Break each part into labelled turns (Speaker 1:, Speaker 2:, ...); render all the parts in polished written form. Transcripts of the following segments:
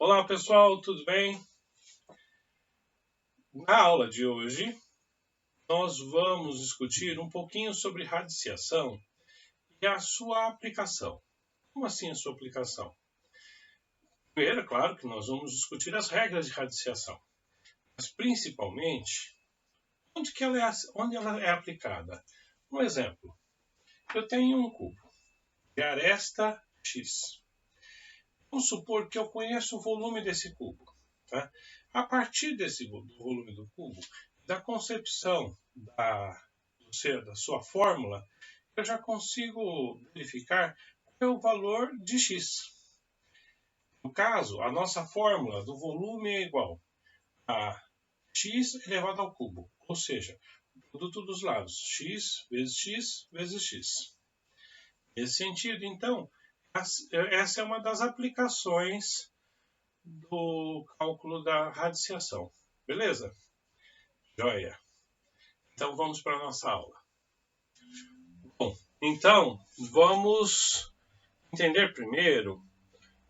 Speaker 1: Olá pessoal, tudo bem? Na aula de hoje, nós vamos discutir um pouquinho sobre radiciação e a sua aplicação. Como assim a sua aplicação? Primeiro, é claro que nós vamos discutir as regras de radiciação, mas principalmente onde ela é aplicada. Um exemplo, eu tenho um cubo de aresta X. Vamos supor que eu conheço o volume desse cubo. Tá? A partir do volume do cubo, da concepção da sua fórmula, eu já consigo verificar qual é o valor de x. No caso, a nossa fórmula do volume é igual a x elevado ao cubo, ou seja, o produto dos lados, x vezes x. Nesse sentido, então, essa é uma das aplicações do cálculo da radiciação. Beleza? Joia. Então vamos para a nossa aula. Bom, então vamos entender primeiro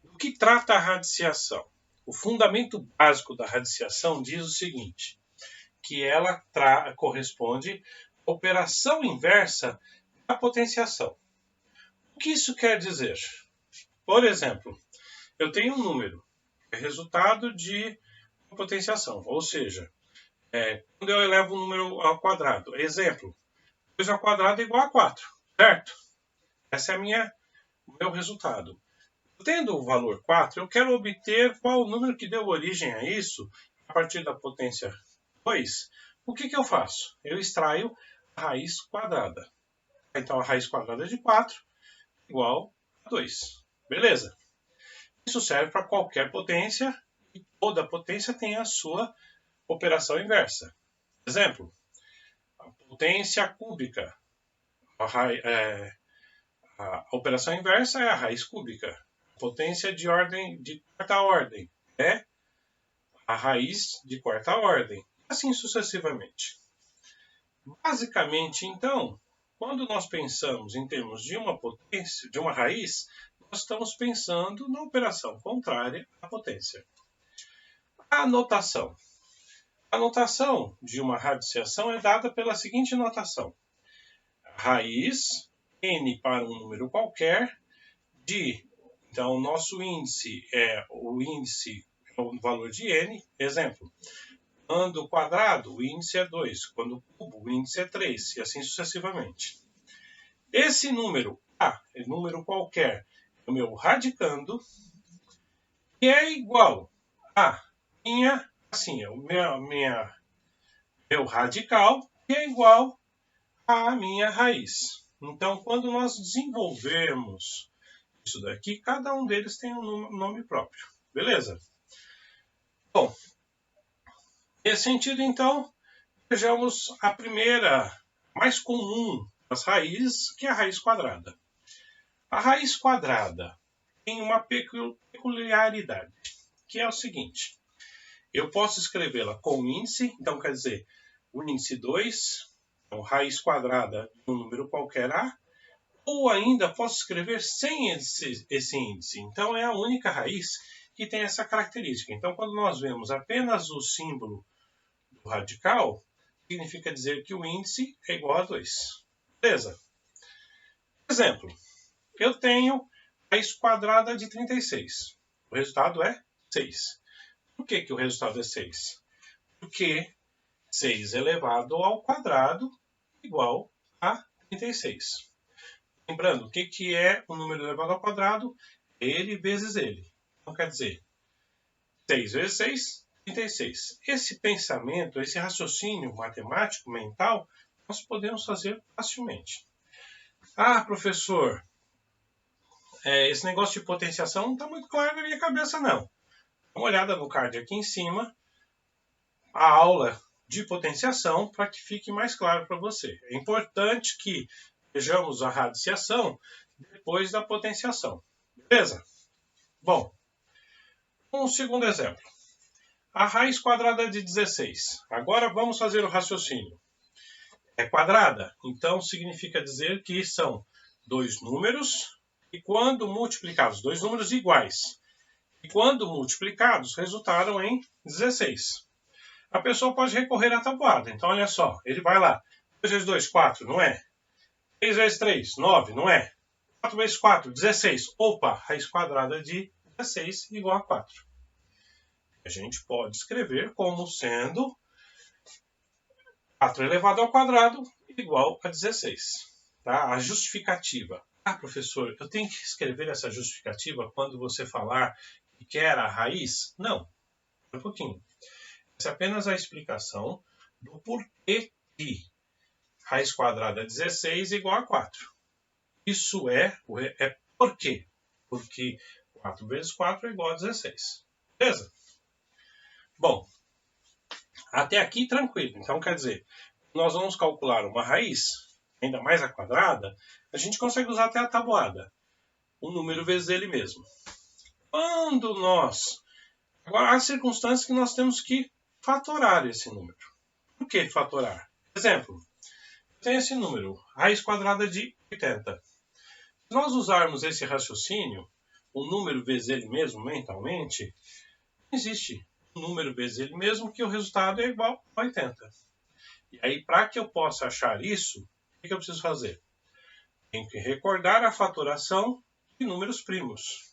Speaker 1: do que trata a radiciação. O fundamento básico da radiciação diz o seguinte, que ela corresponde à operação inversa da potenciação. O que isso quer dizer? Por exemplo, eu tenho um número, é resultado de uma potenciação, ou seja, quando eu elevo um número ao quadrado. Exemplo, 2 ao quadrado é igual a 4, certo? Esse é o meu resultado. Tendo o valor 4, eu quero obter qual o número que deu origem a isso, a partir da potência 2. O que eu faço? Eu extraio a raiz quadrada. Então, a raiz quadrada de 4 igual a 2. Beleza? Isso serve para qualquer potência, e toda potência tem a sua operação inversa. Exemplo, a potência cúbica. A operação inversa é a raiz cúbica. A potência de quarta ordem é a raiz de quarta ordem. Assim sucessivamente. Basicamente, então, quando nós pensamos em termos de uma potência, de uma raiz, nós estamos pensando na operação contrária à potência. A notação. A notação de uma radiciação é dada pela seguinte notação. Raiz, n para um número qualquer, então o nosso índice é o valor de n, exemplo. Quando o quadrado, o índice é 2, quando o cubo, o índice é 3, e assim sucessivamente. Esse número, número qualquer, é o meu radicando, que é igual a meu radical, que é igual à minha raiz. Então, quando nós desenvolvermos isso daqui, cada um deles tem um nome próprio. Beleza? Bom, nesse sentido, então, vejamos a primeira, mais comum das raízes, que é a raiz quadrada. A raiz quadrada tem uma peculiaridade, que é o seguinte. Eu posso escrevê-la com índice, então quer dizer, o índice 2, então raiz quadrada de um número qualquer A, ou ainda posso escrever sem esse índice. Então é a única raiz que tem essa característica. Então quando nós vemos apenas o símbolo do radical, significa dizer que o índice é igual a 2. Beleza? Exemplo, eu tenho raiz quadrada de 36. O resultado é 6. Por que o resultado é 6? Porque 6 elevado ao quadrado igual a 36. Lembrando, o que é um número elevado ao quadrado? Ele vezes ele. Então, quer dizer, 6 vezes 6, 36. Esse pensamento, esse raciocínio matemático, mental, nós podemos fazer facilmente. Professor, esse negócio de potenciação não está muito claro na minha cabeça, não. Dá uma olhada no card aqui em cima, a aula de potenciação, para que fique mais claro para você. É importante que vejamos a radiciação depois da potenciação. Beleza? Bom, um segundo exemplo. A raiz quadrada de 16. Agora vamos fazer o raciocínio. É quadrada, então significa dizer que são dois números, e quando multiplicados, dois números iguais, E quando multiplicados, resultaram em 16. A pessoa pode recorrer à tabuada. Então, olha só, ele vai lá. 2 vezes 2, 4, não é? 3 vezes 3, 9, não é? 4 vezes 4, 16. Opa, raiz quadrada de 16 igual a 4. A gente pode escrever como sendo 4 elevado ao quadrado igual a 16. Tá? A justificativa. Ah, professor, eu tenho que escrever essa justificativa quando você falar que quer a raiz? Não. Um pouquinho. Essa é apenas a explicação do porquê de raiz quadrada de 16 igual a 4. Isso é por quê? Porque 4 vezes 4 é igual a 16. Beleza? Bom, até aqui tranquilo. Então, quer dizer, nós vamos calcular uma raiz, ainda mais a quadrada, a gente consegue usar até a tabuada. O número vezes ele mesmo. Quando nós... Agora, há circunstâncias que nós temos que fatorar esse número. Por que fatorar? Exemplo, tem esse número, raiz quadrada de 80. Se nós usarmos esse raciocínio, o número vezes ele mesmo mentalmente, existe um número vezes ele mesmo que o resultado é igual a 80. E aí, para que eu possa achar isso, o que eu preciso fazer? Tenho que recordar a fatoração de números primos.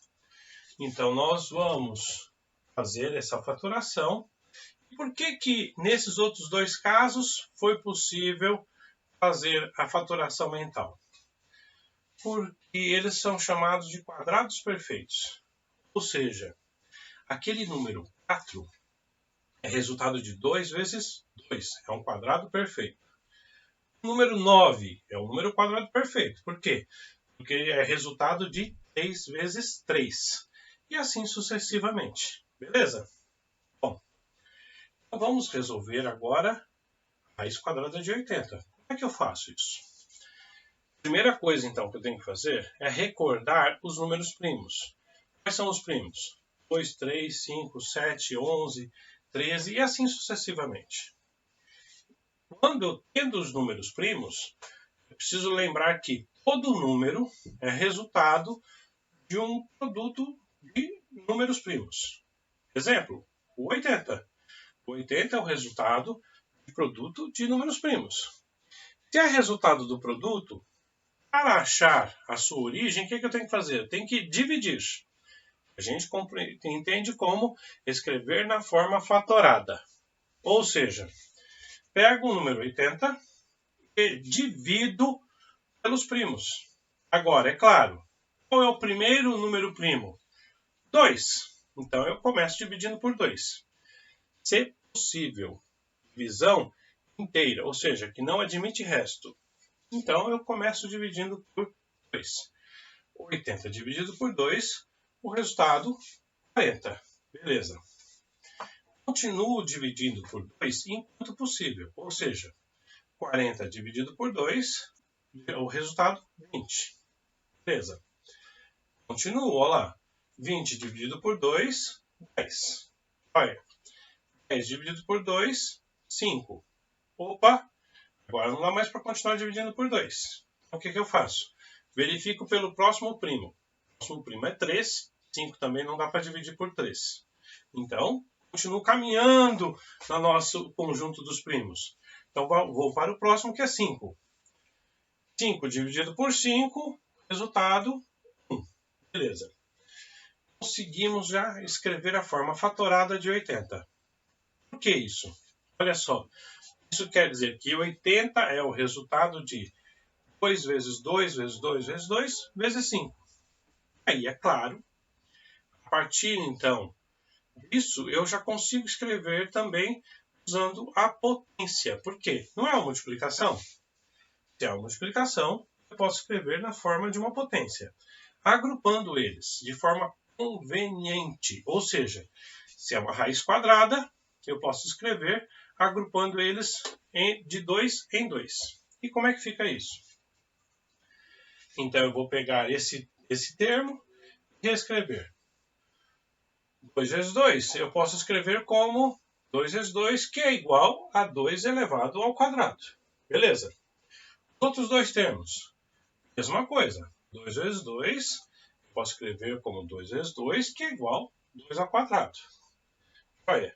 Speaker 1: Então, nós vamos fazer essa fatoração. Por que nesses outros dois casos foi possível fazer a fatoração mental? Porque eles são chamados de quadrados perfeitos. Ou seja, aquele número 4 é resultado de 2 vezes 2. É um quadrado perfeito. O número 9 é um número quadrado perfeito. Por quê? Porque é resultado de 3 vezes 3. E assim sucessivamente. Beleza? Bom, então vamos resolver agora a raiz quadrada de 80. Como é que eu faço isso? Primeira coisa, então, que eu tenho que fazer é recordar os números primos. Quais são os primos? 2, 3, 5, 7, 11, 13 e assim sucessivamente. Quando eu tendo os números primos, eu preciso lembrar que todo número é resultado de um produto de números primos. Exemplo, o 80. O 80 é o resultado de produto de números primos. Se é resultado do produto, para achar a sua origem, o que eu tenho que fazer? Eu tenho que dividir. A gente entende como escrever na forma fatorada. Ou seja, pego o número 80 e divido pelos primos. Agora, é claro, qual é o primeiro número primo? 2. Então, eu começo dividindo por 2. Se possível, divisão inteira, ou seja, que não admite resto. Então, eu começo dividindo por 2. 80 dividido por 2, o resultado, 40. Beleza. Continuo dividindo por 2 enquanto possível. Ou seja, 40 dividido por 2, o resultado, 20. Beleza. Continuo, olha lá. 20 dividido por 2, 10. Olha. 10 dividido por 2, 5. Opa! Agora não dá mais para continuar dividindo por 2. Então, o que eu faço? Verifico pelo próximo primo. O próximo primo é 3. 5 também não dá para dividir por 3. Então, continuo caminhando no nosso conjunto dos primos. Então, vou para o próximo, que é 5. 5 dividido por 5, resultado 1. Beleza. Conseguimos já escrever a forma fatorada de 80. Por que isso? Olha só. Isso quer dizer que 80 é o resultado de 2 vezes 2 vezes 2 vezes 2 vezes 5. Aí, é claro, a partir, então, disso, eu já consigo escrever também usando a potência. Por quê? Não é uma multiplicação? Se é uma multiplicação, eu posso escrever na forma de uma potência, agrupando eles de forma conveniente. Ou seja, se é uma raiz quadrada, eu posso escrever agrupando eles de 2 em 2. E como é que fica isso? Então, eu vou pegar esse termo e reescrever. 2 vezes 2, eu posso escrever como 2 vezes 2, que é igual a 2 elevado ao quadrado. Beleza? Os outros dois termos, mesma coisa. 2 vezes 2, eu posso escrever como 2 vezes 2, que é igual 2 ao quadrado. Olha.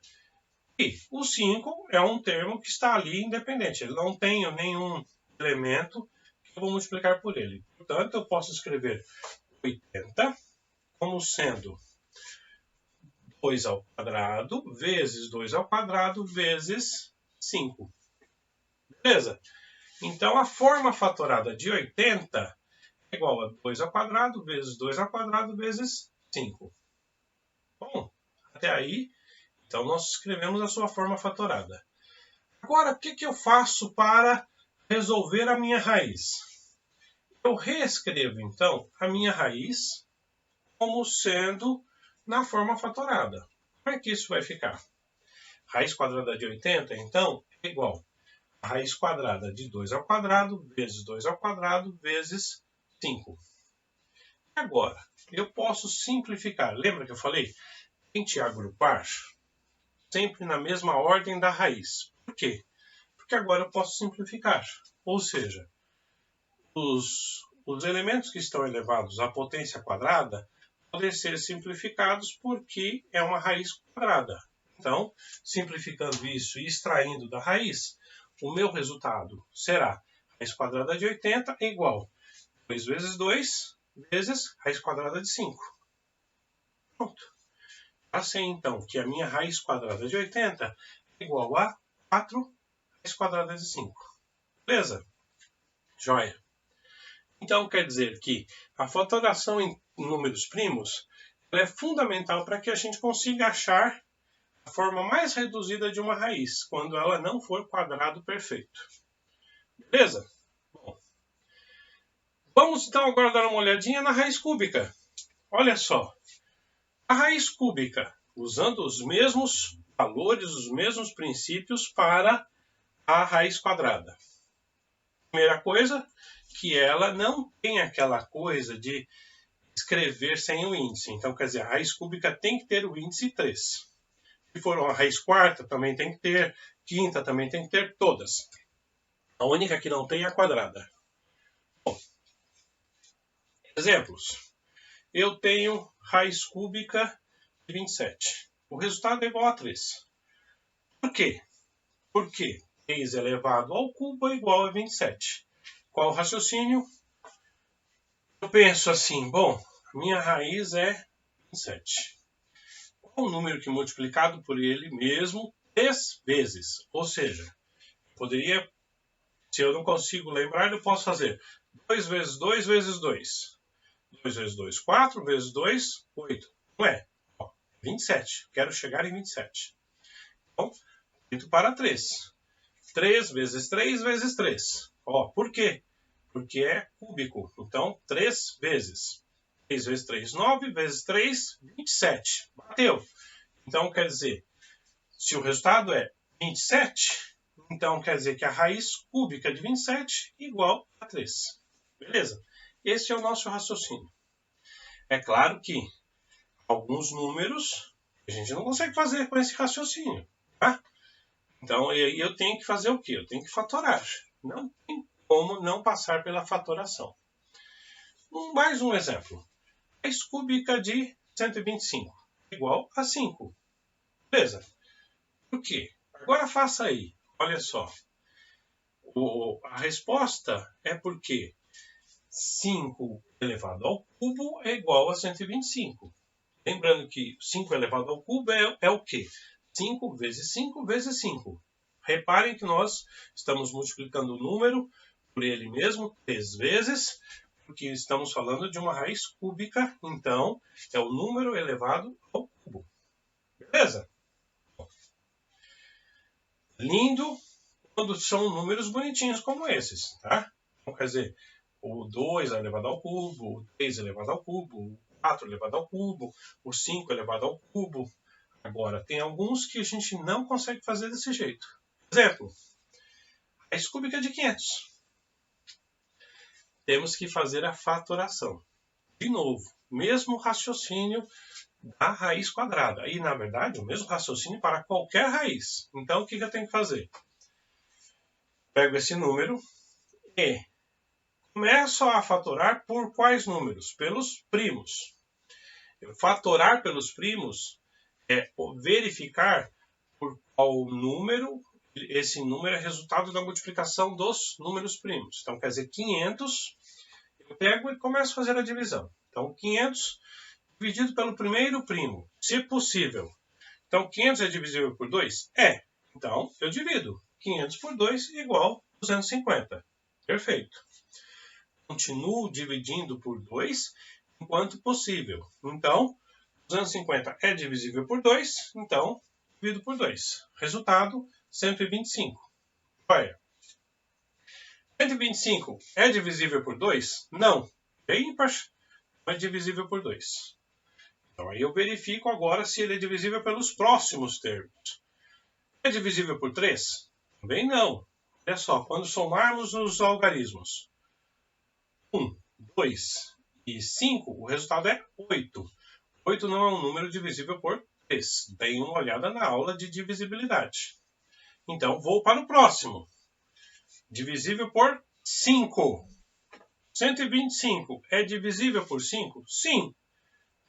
Speaker 1: E o 5 é um termo que está ali independente. Ele não tem nenhum elemento que eu vou multiplicar por ele. Portanto, eu posso escrever 80 como sendo 2 ao quadrado vezes 2 ao quadrado vezes 5. Beleza? Então, a forma fatorada de 80 é igual a 2 ao quadrado vezes 2 ao quadrado vezes 5. Bom, até aí, então nós escrevemos a sua forma fatorada. Agora, o que eu faço para resolver a minha raiz? Eu reescrevo, então, a minha raiz como sendo na forma fatorada. Como é que isso vai ficar? Raiz quadrada de 80, então, é igual a raiz quadrada de 2 ao quadrado vezes 2 ao quadrado vezes 5. Agora, eu posso simplificar. Lembra que eu falei? Tente agrupar sempre na mesma ordem da raiz. Por quê? Porque agora eu posso simplificar. Ou seja, os elementos que estão elevados à potência quadrada podem ser simplificados porque é uma raiz quadrada. Então, simplificando isso e extraindo da raiz, o meu resultado será raiz quadrada de 80 é igual a 2 vezes 2 vezes raiz quadrada de 5. Pronto. Já sei, então, que a minha raiz quadrada de 80 é igual a 4 raiz quadrada de 5. Beleza? Joia. Então, quer dizer que a fatoração em números primos é fundamental para que a gente consiga achar a forma mais reduzida de uma raiz, quando ela não for quadrado perfeito. Beleza? Bom, vamos então agora dar uma olhadinha na raiz cúbica. Olha só, a raiz cúbica, usando os mesmos valores, os mesmos princípios para a raiz quadrada. Primeira coisa, que ela não tem aquela coisa de escrever sem o índice. Então, quer dizer, a raiz cúbica tem que ter o índice 3. Se for uma raiz quarta, também tem que ter. Quinta também tem que ter, todas. A única que não tem é a quadrada. Bom, exemplos. Eu tenho raiz cúbica de 27. O resultado é igual a 3. Por quê? Porque 3 elevado ao cubo é igual a 27. Qual o raciocínio? Eu penso assim, bom, minha raiz é 27. Qual o número que multiplicado por ele mesmo 3 vezes? Ou seja, poderia, se eu não consigo lembrar, eu posso fazer 2 vezes 2 vezes 2. 2 vezes 2, 4 vezes 2, 8. Não é? 27. Quero chegar em 27. Então, 8 para 3. 3 vezes 3 vezes 3. Por quê? Porque é cúbico. Então, 3 vezes. 3 vezes 3, 9 vezes 3, 27. Bateu. Então, quer dizer, se o resultado é 27, então quer dizer que a raiz cúbica de 27 é igual a 3. Beleza? Esse é o nosso raciocínio. É claro que alguns números a gente não consegue fazer com esse raciocínio. Tá? Então, eu tenho que fazer o quê? Eu tenho que fatorar. Não tem como não passar pela fatoração. Mais um exemplo. Raiz cúbica de 125 igual a 5. Beleza? Por quê? Agora faça aí. Olha só. A resposta é porque 5 elevado ao cubo é igual a 125. Lembrando que 5 elevado ao cubo é o quê? 5 vezes 5 vezes 5. Reparem que nós estamos multiplicando o número por ele mesmo 3 vezes, porque estamos falando de uma raiz cúbica, então é o número elevado ao cubo. Beleza? Lindo quando são números bonitinhos como esses, tá? Então, quer dizer, o 2 elevado ao cubo, o 3 elevado ao cubo, o 4 elevado ao cubo, o 5 elevado ao cubo. Agora, tem alguns que a gente não consegue fazer desse jeito. Exemplo, raiz cúbica de 500. Temos que fazer a fatoração. De novo, mesmo raciocínio da raiz quadrada. E, na verdade, o mesmo raciocínio para qualquer raiz. Então, o que eu tenho que fazer? Pego esse número e começo a fatorar por quais números? Pelos primos. Fatorar pelos primos é verificar por qual número, esse número é resultado da multiplicação dos números primos. Então, quer dizer, 500, eu pego e começo a fazer a divisão. Então, 500 dividido pelo primeiro primo, se possível. Então, 500 é divisível por 2? É. Então, eu divido. 500 por 2 igual 250. Perfeito. Continuo dividindo por 2 enquanto possível. Então, 250 é divisível por 2, então divido por 2. Resultado, 125. Olha, 125 é divisível por 2? Não. É ímpar, não é divisível por 2. Então, aí eu verifico agora se ele é divisível pelos próximos termos. É divisível por 3? Também não. Olha só, quando somarmos os algarismos 1, 2 e 5, o resultado é 8. 8 não é um número divisível por 3. Deem uma olhada na aula de divisibilidade. Então, vou para o próximo. Divisível por 5. 125 é divisível por 5? Sim,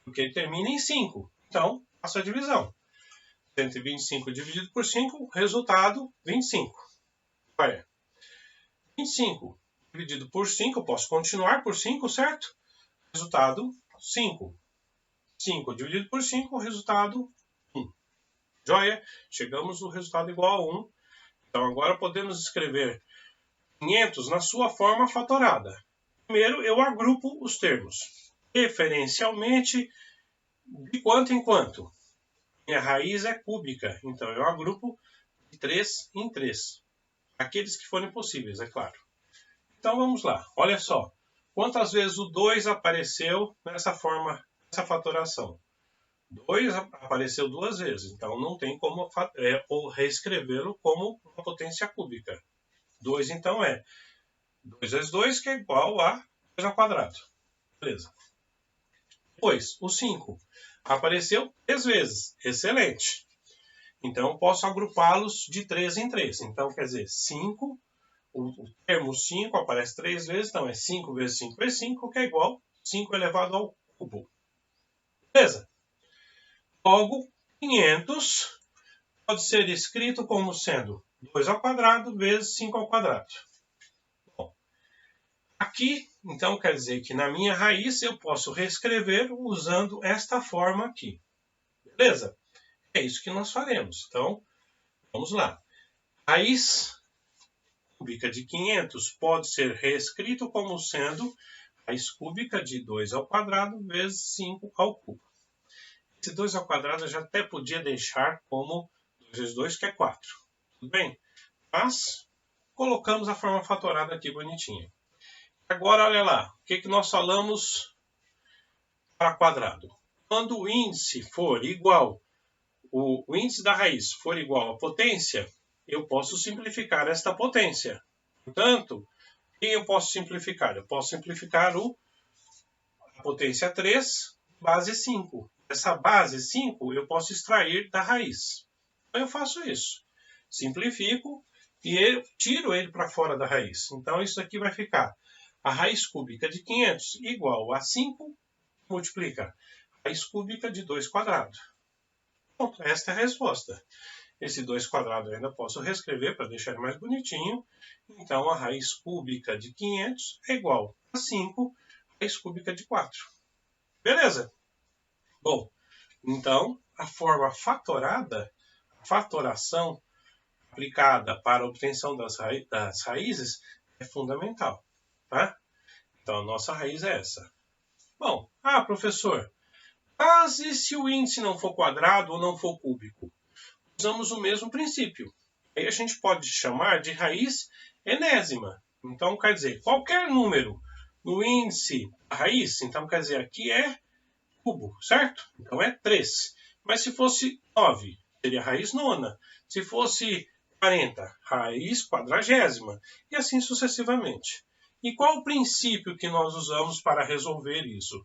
Speaker 1: porque ele termina em 5. Então, faço a divisão. 125 dividido por 5, resultado 25. Olha, 25 dividido por 5, eu posso continuar por 5, certo? Resultado 5. 5 dividido por 5, resultado 1. Joia? Chegamos no resultado igual a 1. Então, agora podemos escrever 500 na sua forma fatorada. Primeiro, eu agrupo os termos. Referencialmente, de quanto em quanto? Minha raiz é cúbica, então eu agrupo de 3 em 3. Aqueles que forem possíveis, é claro. Então, vamos lá. Olha só. Quantas vezes o 2 apareceu nessa forma, nessa fatoração? 2 apareceu 2 vezes, então não tem como reescrevê-lo como uma potência cúbica. 2, então, é 2 vezes 2, que é igual a 2 ao quadrado. Beleza. Depois, o 5 apareceu 3 vezes. Excelente. Então, posso agrupá-los de 3 em 3. Então, quer dizer, 5, o termo 5 aparece 3 vezes, então é 5 vezes 5 vezes 5, que é igual a 5 elevado ao cubo. Beleza? Logo, 500 pode ser escrito como sendo 2 ao quadrado vezes 5 ao quadrado. Bom, aqui, então, quer dizer que na minha raiz eu posso reescrever usando esta forma aqui. Beleza? É isso que nós faremos. Então, vamos lá. Raiz cúbica de 500 pode ser reescrito como sendo raiz cúbica de 2 ao quadrado vezes 5 ao cubo. Esse 2 ao quadrado eu já até podia deixar como 2 vezes 2, que é 4. Tudo bem? Mas colocamos a forma fatorada aqui bonitinha. Agora, olha lá. O que nós falamos para quadrado? Quando o índice for igual, o índice da raiz for igual à potência, eu posso simplificar esta potência. Portanto, quem eu posso simplificar? Eu posso simplificar a potência 3, base 5. Essa base 5 eu posso extrair da raiz. Então eu faço isso. Simplifico e tiro ele para fora da raiz. Então isso aqui vai ficar a raiz cúbica de 500 igual a 5, multiplica a raiz cúbica de 2 quadrado. Pronto, esta é a resposta. Esse 2 quadrado eu ainda posso reescrever para deixar ele mais bonitinho. Então, a raiz cúbica de 500 é igual a 5, raiz cúbica de 4. Beleza? Bom, então, a forma fatorada, a fatoração aplicada para a obtenção das raízes é fundamental. Tá? Então, a nossa raiz é essa. Bom, professor, mas e se o índice não for quadrado ou não for cúbico? Usamos o mesmo princípio. Aí a gente pode chamar de raiz enésima. Então, quer dizer, qualquer número no índice da raiz, então quer dizer, aqui é cubo, certo? Então é 3. Mas se fosse 9, seria raiz nona. Se fosse 40, raiz quadragésima. E assim sucessivamente. E qual o princípio que nós usamos para resolver isso?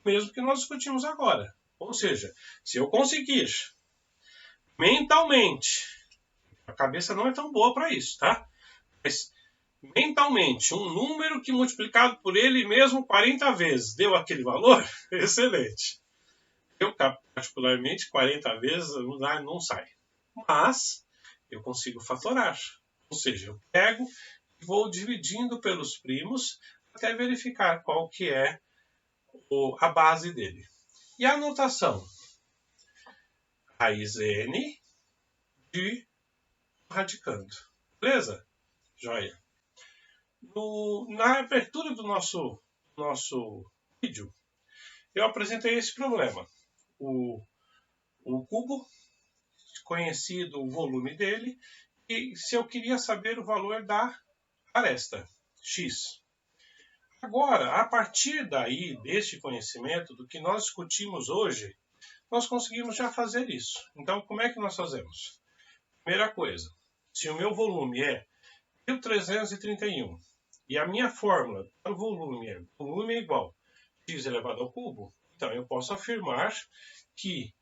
Speaker 1: O mesmo que nós discutimos agora. Ou seja, se eu conseguir mentalmente, a cabeça não é tão boa para isso, tá? Mas mentalmente, um número que multiplicado por ele mesmo 40 vezes deu aquele valor, excelente. Eu, particularmente, 40 vezes não sai. Mas eu consigo fatorar. Ou seja, eu pego e vou dividindo pelos primos até verificar qual que é a base dele. E a notação? Raiz n de radicando. Beleza? Joia. Na abertura do nosso vídeo, eu apresentei esse problema. O cubo, conhecido o volume dele, e se eu queria saber o valor da aresta, x. Agora, a partir daí, deste conhecimento, do que nós discutimos hoje, nós conseguimos já fazer isso. Então, como é que nós fazemos? Primeira coisa, se o meu volume é 1331 e a minha fórmula para o volume é igual a x elevado ao cubo, então eu posso afirmar que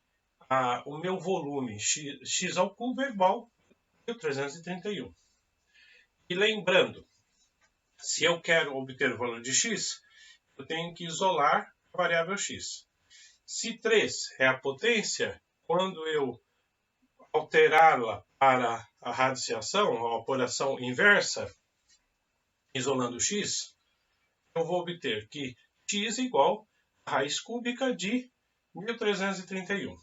Speaker 1: o meu volume x ao cubo é igual a 1331. E lembrando, se eu quero obter o valor de x, eu tenho que isolar a variável x. Se 3 é a potência, quando eu alterá-la para a radiciação, a operação inversa, isolando x, eu vou obter que x é igual a raiz cúbica de 1331.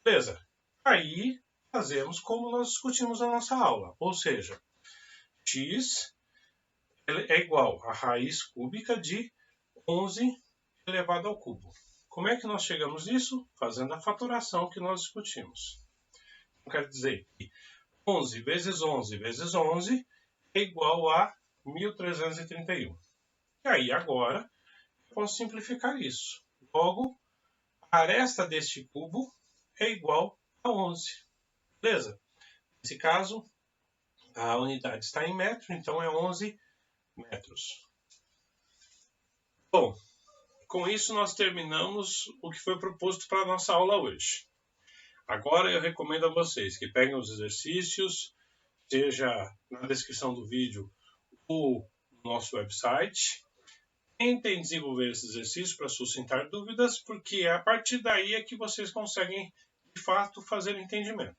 Speaker 1: Beleza? Aí fazemos como nós discutimos na nossa aula, ou seja, x é igual a raiz cúbica de 11 elevado ao cubo. Como é que nós chegamos nisso? Fazendo a fatoração que nós discutimos. Quer dizer que 11 vezes 11 vezes 11 é igual a 1331. E aí agora eu posso simplificar isso. Logo, a aresta deste cubo é igual a 11. Beleza? Nesse caso, a unidade está em metro, então é 11 metros. Bom, com isso nós terminamos o que foi proposto para a nossa aula hoje. Agora eu recomendo a vocês que peguem os exercícios, seja na descrição do vídeo ou no nosso website. Tentem desenvolver esses exercícios para suscitar dúvidas, porque a partir daí é que vocês conseguem, de fato, fazer o entendimento.